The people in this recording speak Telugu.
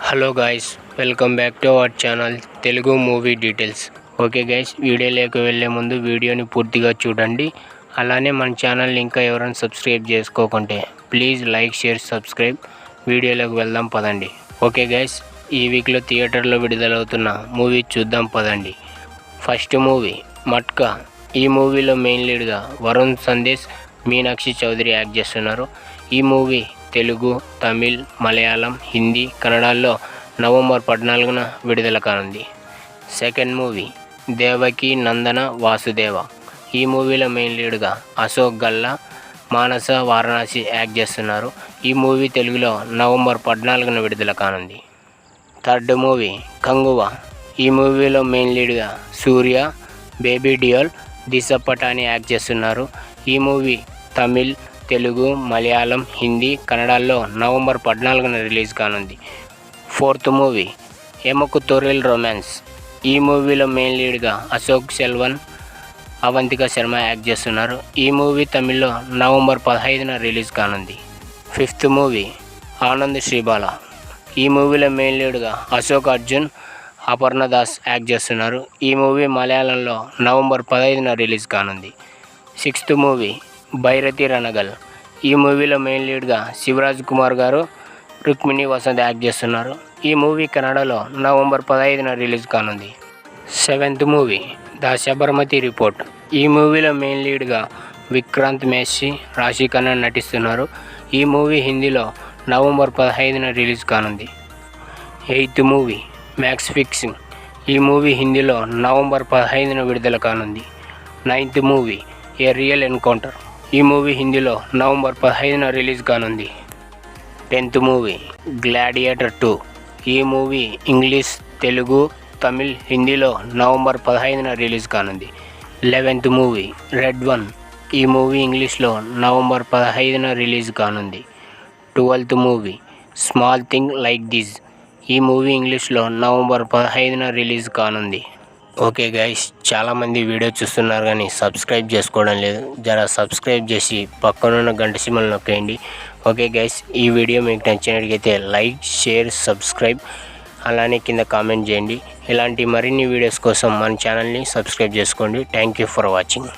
Hello guys, welcome back to our channel Telugu movie details. Okay guys, వీడియోలోకి వెళ్ళే ముందు వీడియోని పూర్తిగా చూడండి. అలానే మన ఛానల్ని ఇంకా ఎవరైనా సబ్స్క్రైబ్ చేసుకోకుంటే ప్లీజ్ లైక్, షేర్, సబ్స్క్రైబ్. వీడియోలోకి వెళ్దాం పదండి. ఓకే గైస్, ఈ వీక్లో థియేటర్లో విడుదలవుతున్న మూవీ చూద్దాం పదండి. First movie matka. ఈ మూవీలో మెయిన్ లీడ్గా వరుణ్ సందేశ్, మీనాక్షి చౌదరి యాక్ట్ చేస్తున్నారు. ఈ మూవీ తెలుగు, తమిళ్, మలయాళం, హిందీ, కన్నడలో నవంబర్ 14న విడుదల కానుంది. సెకండ్ మూవీ దేవకి నందన వాసుదేవ. ఈ మూవీలో మెయిన్ లీడ్గా అశోక్ గల్లా, మానస వారణాసి యాక్ట్ చేస్తున్నారు. ఈ మూవీ తెలుగులో నవంబర్ 14న విడుదల కానుంది. Third movie Kanguva. ఈ మూవీలో మెయిన్ లీడ్గా సూర్య, బేబీ డియోల్, దిశ పటాని యాక్ట్ చేస్తున్నారు. ఈ మూవీ తమిళ్, తెలుగు, మలయాళం, హిందీ, కన్నడలో నవంబర్ 14న రిలీజ్ కానుంది. Fourth movie Emakku Thozhil romance. ఈ మూవీలో మెయిన్ లీడ్గా అశోక్ సెల్వన్, అవంతిక శర్మ యాక్ట్ చేస్తున్నారు. ఈ మూవీ తమిళ్లో నవంబర్ 15న రిలీజ్ కానుంది. Fifth movie Anand Sribala. ఈ మూవీలో మెయిన్ లీడ్గా అశోక్ అర్జున్, అపర్ణ దాస్ యాక్ట్ చేస్తున్నారు. ఈ మూవీ మలయాళంలో నవంబర్ 15న రిలీజ్ కానుంది. Sixth movie Bhairathi Ranagal. ఈ మూవీలో మెయిన్ లీడ్గా శివరాజ్ కుమార్ గారు, రుక్మిణి వసంత్ యాక్ట్ చేస్తున్నారు. ఈ మూవీ కన్నడలో నవంబర్ 15న రిలీజ్ కానుంది. Seventh movie the Sabarmati report. ఈ మూవీలో మెయిన్ లీడ్గా విక్రాంత్ మేసి, రాశి ఖన్నా నటిస్తున్నారు. ఈ మూవీ హిందీలో నవంబర్ 15న రిలీజ్ కానుంది. Eighth movie max fixing. ఈ మూవీ హిందీలో నవంబర్ 15న విడుదల కానుంది. నైన్త్ మూవీ ఏ రియల్ ఎన్కౌంటర్. ఈ మూవీ హిందీలో నవంబర్ 15న రిలీజ్ కానుంది. 10th movie gladiator 2. ఈ మూవీ ఇంగ్లీష్, తెలుగు, తమిళ్, హిందీలో నవంబర్ 15న రిలీజ్ కానుంది. 11th movie red 1. ఈ మూవీ ఇంగ్లీష్లో నవంబర్ 15న రిలీజ్ కానుంది. 12th movie small thing like this. ఈ మూవీ ఇంగ్లీష్లో నవంబర్ 15న రిలీజ్ కానుంది. ఓకే గైస్, చాలామంది వీడియో చూస్తున్నారు కానీ సబ్స్క్రైబ్ చేసుకోవడం లేదు. జర సబ్స్క్రైబ్ చేసి పక్కనున్న గంట సింబల్ నొక్కేయండి. ఓకే గైస్, ఈ వీడియో మీకు నచ్చినట్లయితే లైక్, షేర్, సబ్స్క్రైబ్, అలానే కింద కామెంట్ చేయండి. ఇలాంటి మరిన్ని వీడియోస్ కోసం మన ఛానల్ని సబ్స్క్రైబ్ చేసుకోండి. Thank you for watching.